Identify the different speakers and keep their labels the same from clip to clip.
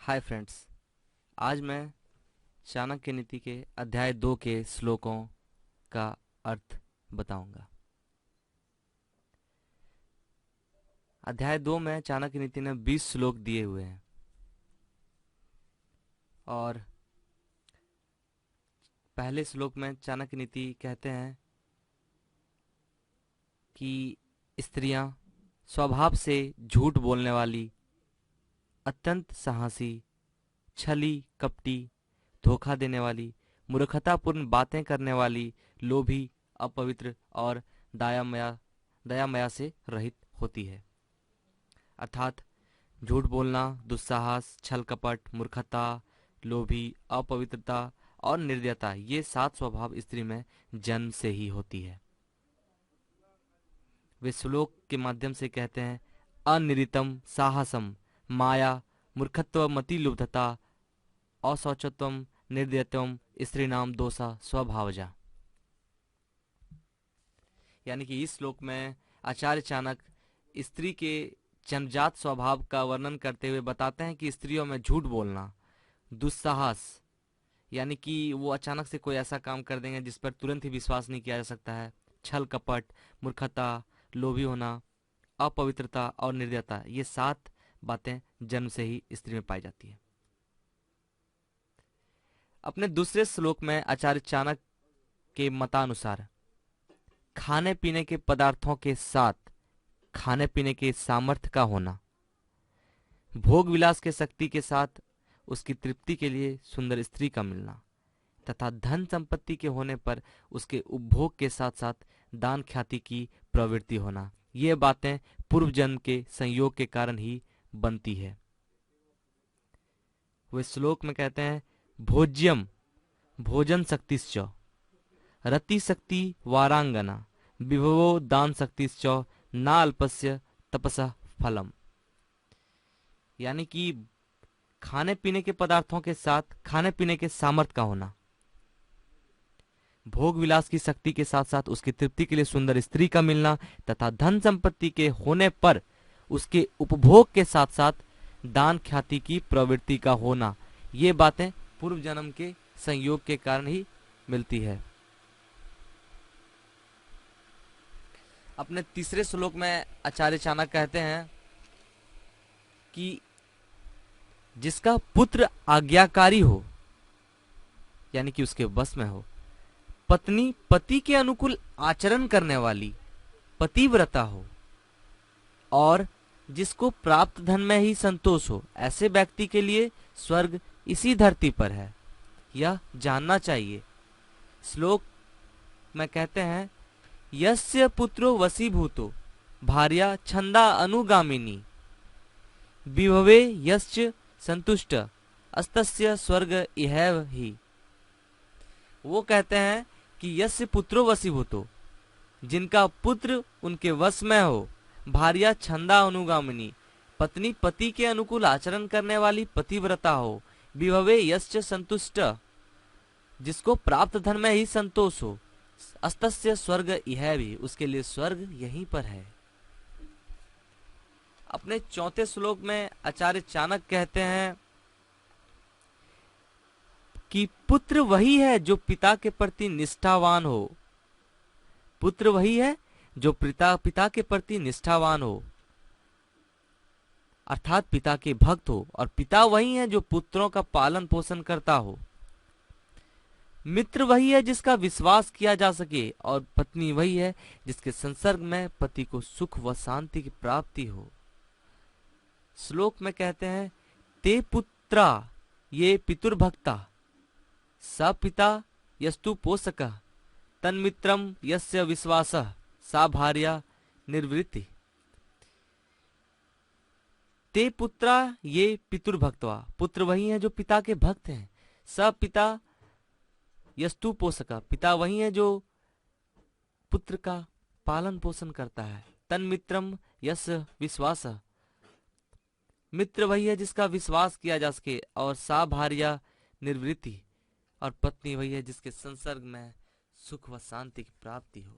Speaker 1: Hi friends. आज मैं चाणक्य नीति के अध्याय 2 के श्लोकों का अर्थ बताऊंगा। अध्याय 2 में चाणक्य नीति ने 20 श्लोक दिए हुए हैं और पहले श्लोक में चाणक्य नीति कहते हैं कि स्त्रियां स्वभाव से झूठ बोलने वाली, अत्यंत साहसी, छली कपटी, धोखा देने वाली, मूर्खतापूर्ण बातें करने वाली, लोभी, अपवित्र और दयामया से रहित होती है। अर्थात झूठ बोलना, दुस्साहस, छल कपट, मूर्खता, लोभी, अपवित्रता और निर्दयता, ये 7 स्वभाव स्त्री में जन्म से ही होती है। वे श्लोक के माध्यम से कहते हैं, अनिरितम साहसम माया मूर्खत्व मति लुब्धता अशौचत्वम निर्दयत्वम स्त्रीणाम दोषा स्वभावजा। यानी कि इस श्लोक में आचार्य चाणक्य स्त्री के जन्मजात स्वभाव का वर्णन करते हुए बताते हैं कि स्त्रियों में झूठ बोलना, दुस्साहस यानी कि वो अचानक से कोई ऐसा काम कर देंगे जिस पर तुरंत ही विश्वास नहीं किया जा सकता है, छल कपट, मूर्खता, लोभी होना, अपवित्रता और निर्दयता, ये 7 बातें जन्म से ही स्त्री में पाई जाती है। अपने दूसरे श्लोक में आचार्य चाणक्य के मतानुसार खाने पीने के पदार्थों के साथ खाने पीने के सामर्थ्य का होना, भोग विलास के शक्ति के साथ उसकी तृप्ति के लिए सुंदर स्त्री का मिलना तथा धन संपत्ति के होने पर उसके उपभोग के साथ साथ दान ख्याति की प्रवृत्ति होना, ये बातें पूर्व जन्म के संयोग के कारण ही बनती है। वे श्लोक में कहते हैं, भोज्यम भोजन शक्तिश्च रति शक्ति वारांगना विभवो दान शक्तिश्च ना अल्पस्य तपसा फलम। यानी कि खाने पीने के पदार्थों के साथ खाने पीने के सामर्थ्य का होना, भोग विलास की शक्ति के साथ साथ उसकी तृप्ति के लिए सुंदर स्त्री का मिलना तथा धन संपत्ति के होने पर उसके उपभोग के साथ साथ दान ख्याति की प्रवृत्ति का होना, ये बातें पूर्व जन्म के संयोग के कारण ही मिलती है। अपने तीसरे श्लोक में आचार्य चाणक्य कहते हैं कि जिसका पुत्र आज्ञाकारी हो यानी कि उसके वश में हो, पत्नी पति के अनुकूल आचरण करने वाली पतिव्रता हो और जिसको प्राप्त धन में ही संतोष हो, ऐसे व्यक्ति के लिए स्वर्ग इसी धरती पर है, यह जानना चाहिए। श्लोक में कहते हैं, यस्य पुत्रो वशीभूतो भार्या छंदा अनुगामिनी विभवे यश्च संतुष्ट अस्तस्य स्वर्ग इहैव ही। वो कहते हैं कि यस्य पुत्रो वशीभूतो, जिनका पुत्र उनके वश में हो, भार्या छंदा अनुगामिनी, पत्नी पति के अनुकूल आचरण करने वाली पतिव्रता हो, विभवे यश्च संतुष्ट, जिसको प्राप्त धन में ही संतोष हो, अस्तस्य स्वर्ग इह भी, उसके लिए स्वर्ग यहीं पर है। अपने चौथे श्लोक में आचार्य चाणक्य कहते हैं कि पुत्र वही है जो पिता के प्रति निष्ठावान हो, पुत्र वही है जो पिता के प्रति निष्ठावान हो अर्थात पिता के भक्त हो, और पिता वही है जो पुत्रों का पालन पोषण करता हो। मित्र वही है जिसका विश्वास किया जा सके, और पत्नी वही है जिसके संसर्ग में पति को सुख व शांति की प्राप्ति हो। श्लोक में कहते हैं, ते पुत्रा ये पितुर्भक्ता स पिता यस्तु पोषकः तन्मित्रम यस्य विश्वासः सा भार्या निर्वृत्ति। ते पुत्रा ये पितुर्भक्तवा, पुत्र वही है जो पिता के भक्त हैं, स पिता यस्तु पोषका, पिता वही है जो पुत्र का पालन पोषण करता है, तन्मित्रम यस्य विश्वासः, मित्र वही है जिसका विश्वास किया जा सके, और सा भार्या निर्वृत्ति, और पत्नी वही है जिसके संसर्ग में सुख व शांति की प्राप्ति हो।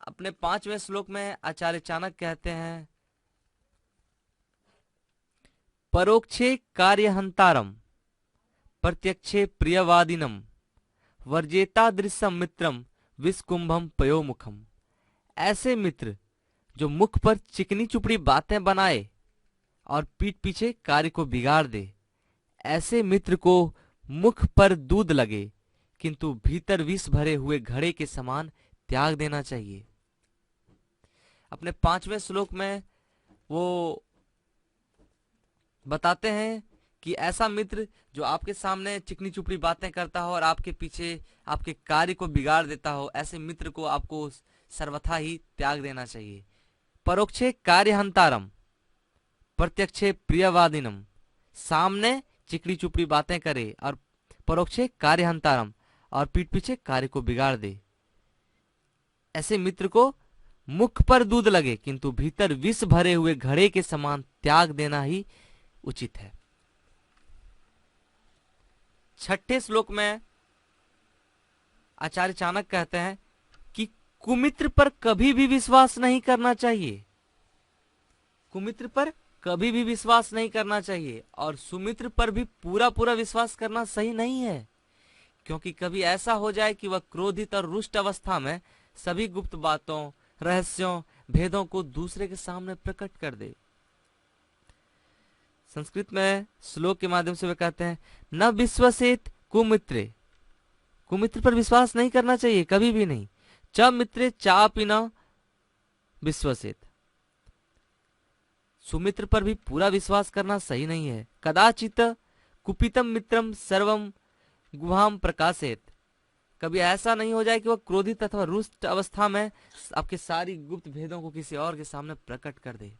Speaker 1: अपने 5वें श्लोक में आचार्य चाणक्य कहते हैं, परोक्षे कार्यहंतारम प्रत्यक्षे प्रियवादिनम वर्जेता दृश्यम मित्रम विस्कुंभम पयोमुखम। ऐसे मित्र जो मुख पर चिकनी चुपड़ी बातें बनाए और पीठ पीछे कार्य को बिगाड़ दे, ऐसे मित्र को मुख पर दूध लगे किंतु भीतर विष भरे हुए घड़े के समान त्याग देना चाहिए। अपने 5वें श्लोक में वो बताते हैं कि ऐसा मित्र जो आपके सामने चिकनी चुपड़ी बातें करता हो और आपके पीछे आपके कार्य को बिगाड़ देता हो, ऐसे मित्र को आपको सर्वथा ही त्याग देना चाहिए। परोक्षे कार्यहंतारम प्रत्यक्षे प्रियवादिनम, सामने चिकनी चुपड़ी बातें करे और परोक्षे कार्यहंतारम, और पीठ पीछे कार्य को बिगाड़ दे। ऐसे मित्र को मुख पर दूध लगे किंतु भीतर विष भरे हुए घड़े के समान त्याग देना ही उचित है। 6ठे श्लोक में आचार्य चाणक्य कहते हैं कि कुमित्र पर कभी भी विश्वास नहीं करना चाहिए। कुमित्र पर कभी भी विश्वास नहीं करना चाहिए और सुमित्र पर भी पूरा पूरा विश्वास करना सही नहीं है, क्योंकि कभी ऐसा हो जाए कि वह क्रोधित और रुष्ट अवस्था में सभी गुप्त बातों, रहस्यों, भेदों को दूसरे के सामने प्रकट कर दे। संस्कृत में श्लोक के माध्यम से वे कहते हैं, न विश्वसेत कुमित्रे, कुमित्र पर विश्वास नहीं करना चाहिए कभी भी नहीं। च मित्रे चापि न विश्वसेत, सुमित्र पर भी पूरा विश्वास करना सही नहीं है। कदाचित कुपितम मित्रम सर्वम गुहाम प्रकाशेत, कभी ऐसा नहीं हो जाए कि वह क्रोधित अथवा रुष्ट अवस्था में आपके सारी गुप्त भेदों को किसी और के सामने प्रकट कर दे।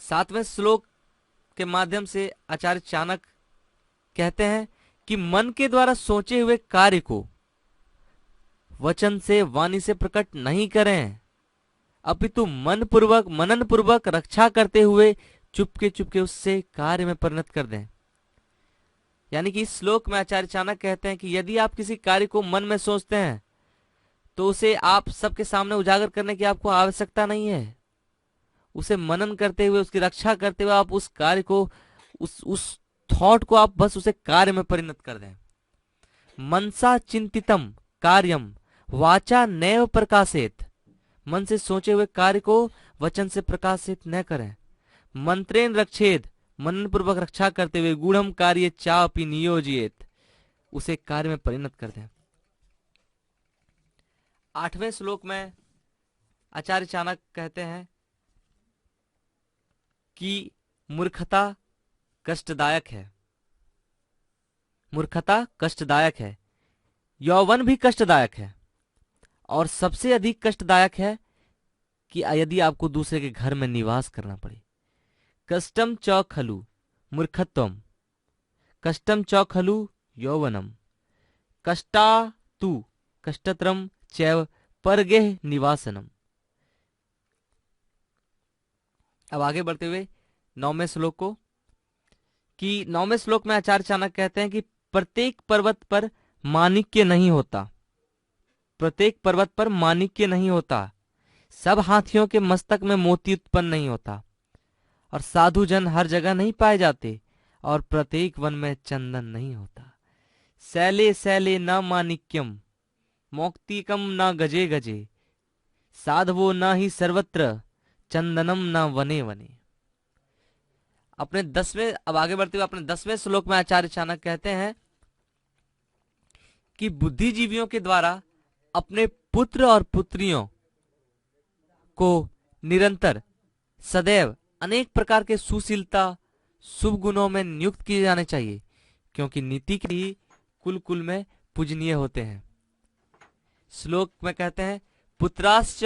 Speaker 1: 7वें श्लोक के माध्यम से आचार्य चाणक्य कहते हैं कि मन के द्वारा सोचे हुए कार्य को वचन से, वाणी से प्रकट नहीं करें, अपितु मनन पूर्वक रक्षा करते हुए चुपके चुपके उससे कार्य में परिणत कर दें। यानी कि इस श्लोक में आचार्य चाणक्य कहते हैं कि यदि आप किसी कार्य को मन में सोचते हैं तो उसे आप सबके सामने उजागर करने की आपको आवश्यकता नहीं है। उसे मनन करते हुए, उसकी रक्षा करते हुए आप उस कार्य को, उस थॉट को आप बस उसे कार्य में परिणत कर दें। मनसा चिंतितम कार्यम वाचा नैव प्रकाशित, मन से सोचे हुए कार्य को वचन से प्रकाशित न करें। मंत्रेण रक्षेद, मनन पूर्वक रक्षा करते हुए गूढ़म कार्य चापि नियोजित, उसे कार्य में परिणत कर दें। 8वें श्लोक में आचार्य चाणक्य कहते हैं कि मूर्खता कष्टदायक है, मूर्खता कष्टदायक है, यौवन भी कष्टदायक है, और सबसे अधिक कष्टदायक है कि यदि आपको दूसरे के घर में निवास करना पड़े। कष्टम च खलु मूर्खत्वम, कष्टम च खलु यौवनम, कष्टा तु कष्टतरम चैव परगेह निवासनम। अब आगे बढ़ते हुए 9वें श्लोक को, कि 9वें श्लोक में आचार्य चाणक्य कहते हैं कि प्रत्येक पर्वत पर माणिक्य नहीं होता, प्रत्येक पर्वत पर माणिक्य नहीं होता, सब हाथियों के मस्तक में मोती उत्पन्न नहीं होता, और साधु जन हर जगह नहीं पाए जाते, और प्रत्येक वन में चंदन नहीं होता। शैले शैले न माणिक्यम मौक्तिकम न गजे गजे, साधवो न ही सर्वत्र चंदनम न वने वने। अपने 10वें, अब आगे बढ़ते हुए अपने 10वें श्लोक में आचार्य चाणक्य कहते हैं कि बुद्धिजीवियों के द्वारा अपने पुत्र और पुत्रियों को निरंतर सदैव अनेक प्रकार के सुशीलता, शुभ गुणों में नियुक्त किए जाने चाहिए, क्योंकि नीति के ही कुल कुल में पूजनीय होते हैं। श्लोक में कहते हैं, पुत्राश्च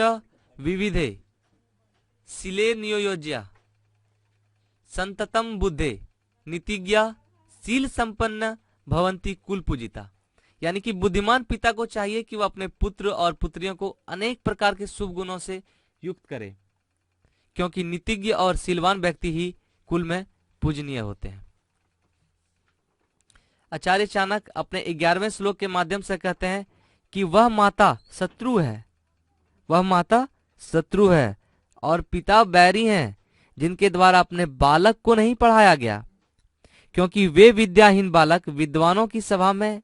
Speaker 1: विविधे शिले नियोज्या संततम बुद्धे नीतिज्ञा शील संपन्न भवंती कुल पूजिता। यानी कि बुद्धिमान पिता को चाहिए कि वह अपने पुत्र और पुत्रियों को अनेक प्रकार के शुभ गुणों से युक्त करे, क्योंकि नीतिज्ञ और शीलवान व्यक्ति ही कुल में पूजनीय होते हैं। आचार्य चाणक्य अपने 11वें श्लोक के माध्यम से कहते हैं कि वह माता शत्रु है, वह माता शत्रु है और पिता बैरी हैं, जिनके द्वारा अपने बालक को नहीं पढ़ाया गया, क्योंकि वे विद्याहीन बालक विद्वानों की सभा में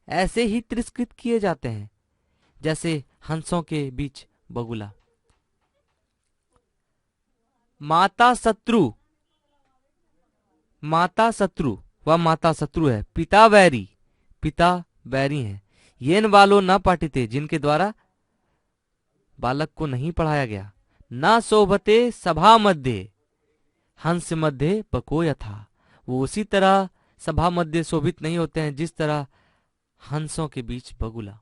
Speaker 1: ऐसे ही तिरस्कृत किए जाते हैं जैसे हंसों के बीच बगुला। माता शत्रु, माता शत्रु वह माता शत्रु है। पिता वैरी, पिता वैरी है। येन बालो न पाठिते, जिनके द्वारा बालक को नहीं पढ़ाया गया। न शोभते सभा मध्य, हंस मध्य बको यथा, वो उसी तरह सभा मध्य शोभित नहीं होते हैं जिस तरह हंसों के बीच बगुला।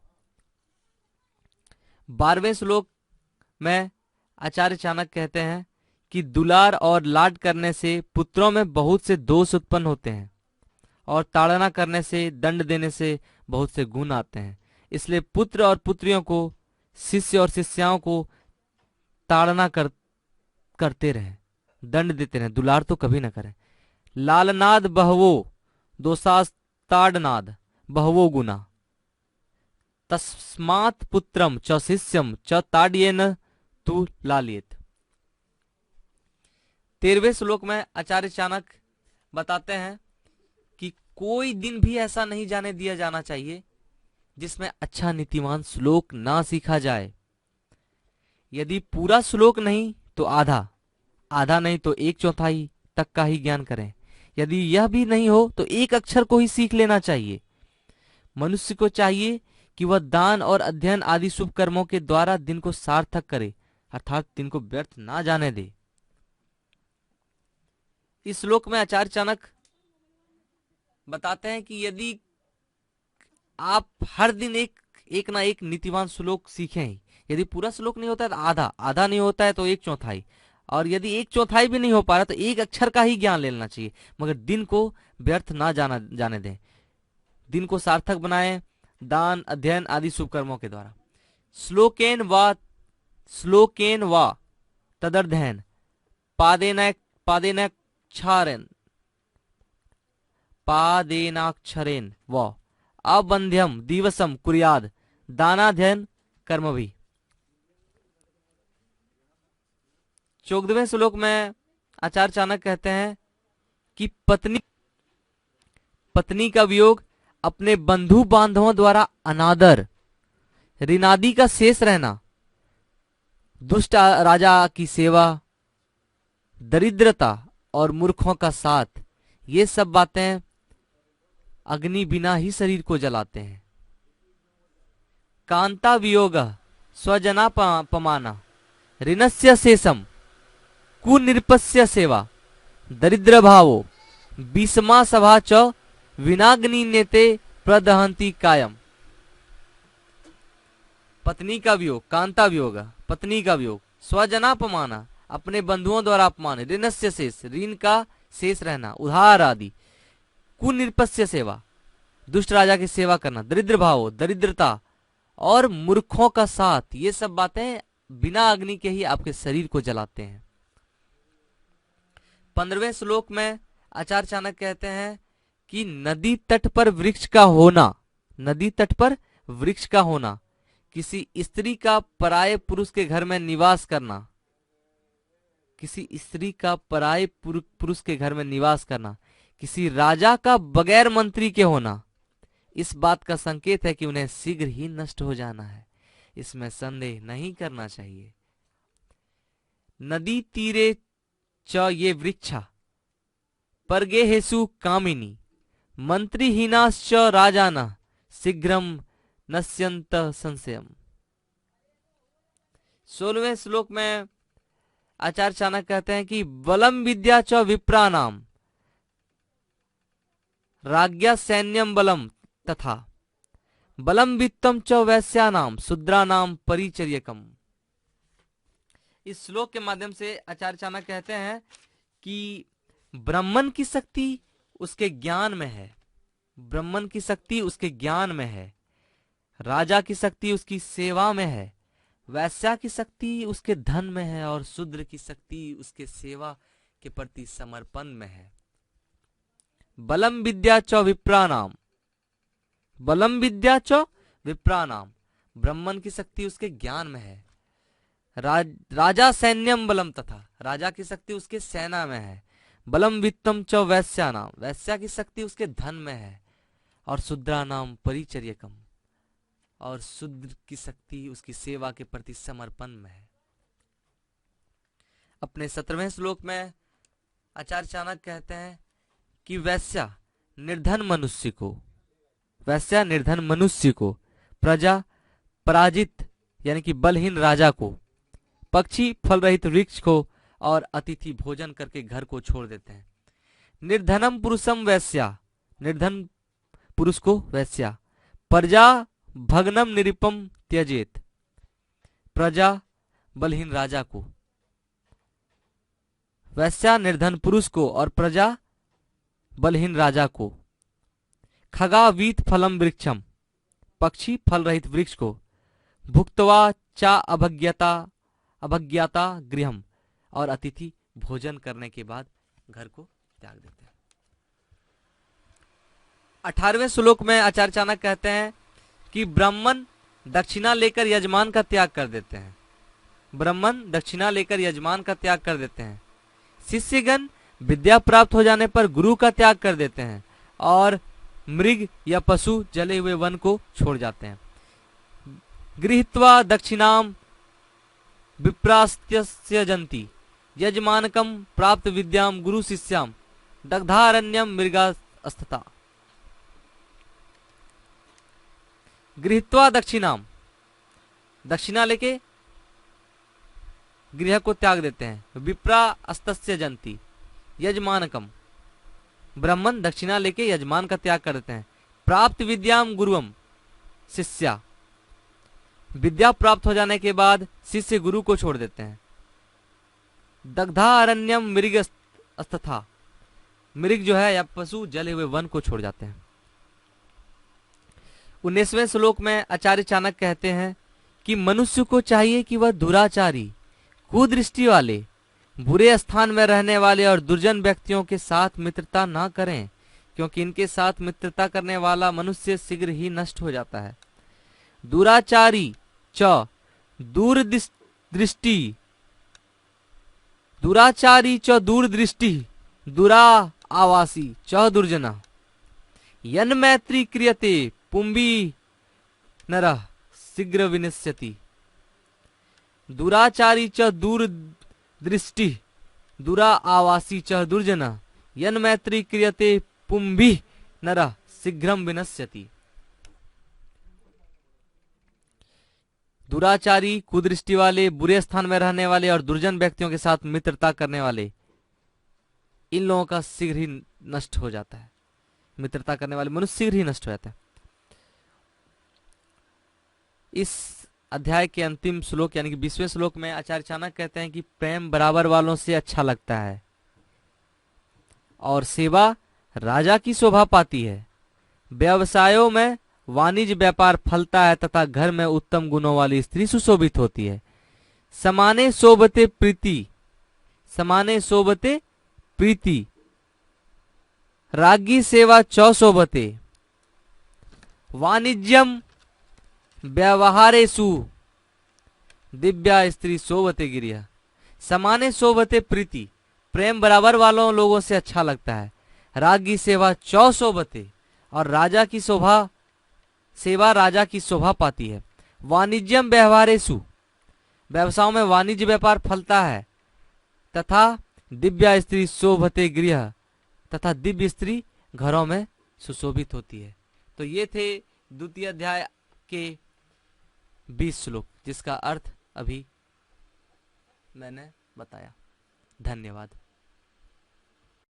Speaker 1: 12वें श्लोक में आचार्य चाणक्य कहते हैं कि दुलार और लाड करने से पुत्रों में बहुत से दोष उत्पन्न होते हैं और ताड़ना करने से, दंड देने से बहुत से गुण आते हैं। इसलिए पुत्र और पुत्रियों को, शिष्य और शिष्याओं को ताड़ना करते रहें, दंड देते रहें, दुलार तो कभी ना करें। लालनाद बहवो दोषास्ताड़नाद बहवो गुना, तस्मात् पुत्रम च शिष्यम च ताड्येन तु लालियेत। 13वें श्लोक में आचार्य चाणक्य बताते हैं कि कोई दिन भी ऐसा नहीं जाने दिया जाना चाहिए जिसमें अच्छा नीतिवान श्लोक ना सीखा जाए। यदि पूरा श्लोक नहीं तो आधा, आधा नहीं तो 1/4 तक का ही ज्ञान करें। यदि यह भी नहीं हो तो एक अक्षर को ही सीख लेना चाहिए। मनुष्य को चाहिए कि वह दान और अध्ययन आदि शुभ कर्मों के द्वारा दिन को सार्थक करे, अर्थात दिन को व्यर्थ ना जाने दे। इस श्लोक में आचार्य चाणक्य बताते हैं कि यदि आप हर दिन एक ना एक नीतिवान श्लोक सीखें, यदि पूरा श्लोक नहीं होता है तो आधा, आधा नहीं होता है तो 1/4, और यदि 1/4 भी नहीं हो पा रहा तो एक अक्षर का ही ज्ञान लेना चाहिए, मगर दिन को व्यर्थ ना जाने दें। दिन को सार्थक बनाएं दान, अध्ययन आदि शुभ कर्मों के द्वारा। श्लोकेन वा तदर्थेन पादेनाक्षरेन व अबंध्यम दिवसम कुर्याद दानाध्ययन कर्म भी। 14वें श्लोक में आचार्य चाणक्य कहते हैं कि पत्नी का वियोग, अपने बंधु बांधवों द्वारा अनादर, ऋणादि का शेष रहना, दुष्ट राजा की सेवा, दरिद्रता और मूर्खों का साथ, ये सब बातें अग्नि बिना ही शरीर को जलाते हैं। कांता वियोग स्वजनापमाना, ऋणस्य शेषम कुनिर्पस्य सेवा, दरिद्र भावो विषमा सभा च विनाग्नि नेते प्रदहंती कायम। पत्नी का वियोग, कांता वियोग, पत्नी का वियोग, स्वजनापमाना, अपने बंधुओं द्वारा अपमान, ऋणस्य शेष, ऋण का शेष रहना, उधार आदि, कुनिर्पस्य सेवा, दुष्ट राजा की सेवा करना, दरिद्र भाव, दरिद्रता और मूर्खों का साथ, ये सब बातें बिना अग्नि के ही आपके शरीर को जलाते हैं। 15वें श्लोक में आचार्य चाणक्य कहते हैं कि नदी तट पर वृक्ष का होना, नदी तट पर वृक्ष का होना, किसी स्त्री का पराये पुरुष के घर में निवास करना, किसी स्त्री का पराये पुरुष के घर में निवास करना, किसी राजा का बगैर मंत्री के होना, इस बात का संकेत है कि उन्हें शीघ्र ही नष्ट हो जाना है। इसमें संदेह नहीं करना चाहिए। नदी तीरे च ये वृक्षा परगेहेसु कामिनी, मंत्रीहीनाश्च राजाना शीघ्रम नश्यंत संशयम। 16वें श्लोक में आचार्य चाणक्य कहते हैं कि बलम विद्या च विप्रानाम राज्ञा सैन्यम बलम तथा बलम वित्तम च वैश्यानाम शूद्रानाम परिचर्यकम। इस श्लोक के माध्यम से आचार्य चाणक्य कहते हैं कि ब्राह्मण की शक्ति उसके ज्ञान में है, ब्राह्मण की शक्ति उसके ज्ञान में है, राजा की शक्ति उसकी सेवा में है, वैश्या की शक्ति उसके धन में है और शूद्र की शक्ति उसके सेवा के प्रति समर्पण में है। बलम विद्या च विप्रानाम, बलम विद्या च विप्रानाम, ब्राह्मण की शक्ति उसके ज्ञान में है, राजा सैन्यम बलम तथा, राजा की शक्ति उसके सेना में है। बलम वित्तम च वैश्या नाम, वैश्या की शक्ति उसके धन में है। और शूद्रा नाम परिचर्यकम, और शूद्र की शक्ति उसकी सेवा के प्रति समर्पण में है। अपने 17वें श्लोक में आचार्य चाणक्य कहते हैं कि वैश्या निर्धन मनुष्य को, वैश्या निर्धन मनुष्य को, प्रजा पराजित यानी कि बलहीन राजा को, पक्षी फल रहित वृक्ष को, और अतिथि भोजन करके घर को छोड़ देते हैं। निर्धनम पुरुषम वैश्या, निर्धन पुरुष को वैश्या। प्रजा भग्नम निरिपम त्यजेत, प्रजा बलहीन राजा को, वैश्या निर्धन पुरुष को और प्रजा बलहीन राजा को। खगा वीत फलम वृक्षम, पक्षी फल रहित वृक्ष को। भुक्तवा चा अभज्ञाता गृहम, और अतिथि भोजन करने के बाद घर को त्याग देते हैं। 18वें श्लोक में आचार्य चाणक्य कहते हैं कि ब्राह्मण दक्षिणा लेकर यजमान का त्याग कर देते हैं। ब्राह्मण दक्षिणा लेकर यजमान का त्याग कर देते हैं। शिष्यगण विद्या प्राप्त हो जाने पर गुरु का त्याग कर देते हैं, और मृग या पशु जले हुए वन को छोड़ जाते हैं। गृहीत्वा दक्षिणाम विप्रास्त्य जंती, यजमानकम प्राप्त विद्याम गुरु शिष्याम, दग्धारण्यम मृगास्तथा। गृहीत्वा दक्षिणाम, दक्षिणा लेके गृह को त्याग देते हैं। विप्रा अस्तस्य जंती, यजमानकम, ब्राह्मण दक्षिणा लेके यजमान का त्याग कर देते हैं। प्राप्त विद्याम गुरुम शिष्या, विद्या प्राप्त हो जाने के बाद शिष्य गुरु को छोड़ देते हैं। दग्धा अरण्यम मृग अस्तथा, मृग जो है या पशु जले हुए वन को छोड़ जाते हैं। 19वें श्लोक में आचार्य चाणक्य कहते हैं कि मनुष्य को चाहिए कि वह दुराचारी, कुदृष्टि वाले, बुरे स्थान में रहने वाले और दुर्जन व्यक्तियों के साथ मित्रता ना करें, क्योंकि इनके साथ मित्रता करने वाला मनुष्य शीघ्र ही नष्ट हो जाता है। दुराचारी च दूरदृष्टि, दुराचारी च दूरदृष्टि, दुरा आवासी च दुर्जना, यन मैत्री क्रियते पुंबी नरः शीघ्र विनश्यति। दुराचारी च दूरदृष्टि, दुरा आवासी च दुर्जना, यन मैत्री क्रियते पुंभी नरः शीघ्रम विनश्यति। दुराचारी, कुदृष्टि वाले, बुरे स्थान में रहने वाले और दुर्जन व्यक्तियों के साथ मित्रता करने वाले, इन लोगों का शीघ्र ही नष्ट हो जाता है। मित्रता करने वाले मनुष्य शीघ्र ही नष्ट हो जाता है। इस अध्याय के अंतिम श्लोक यानी कि 20वें श्लोक में आचार्य चाणक्य कहते हैं कि प्रेम बराबर वालों से अच्छा लगता है, और सेवा राजा की शोभा पाती है। व्यवसायों में वाणिज्य व्यापार फलता है तथा घर में उत्तम गुणों वाली स्त्री सुशोभित होती है। समाने शोभते प्रीति, समाने शोभते प्रीति, राज्ञी सेवा च शोभते। वाणिज्यम व्यवहारेषु दिव्या स्त्री शोभते गिरिया। समाने शोभते प्रीति, प्रेम बराबर वालों लोगों से अच्छा लगता है। राज्ञी सेवा च शोभते, और राजा की शोभा, सेवा राजा की शोभा पाती है। वाणिज्यम व्यवहारेषु, व्यवसायों में वाणिज्य व्यापार फलता है। तथा दिव्या स्त्री शोभते गृह, तथा दिव्य स्त्री घरों में सुशोभित होती है। तो ये थे द्वितीय अध्याय के 20 श्लोक, जिसका अर्थ अभी मैंने बताया। धन्यवाद।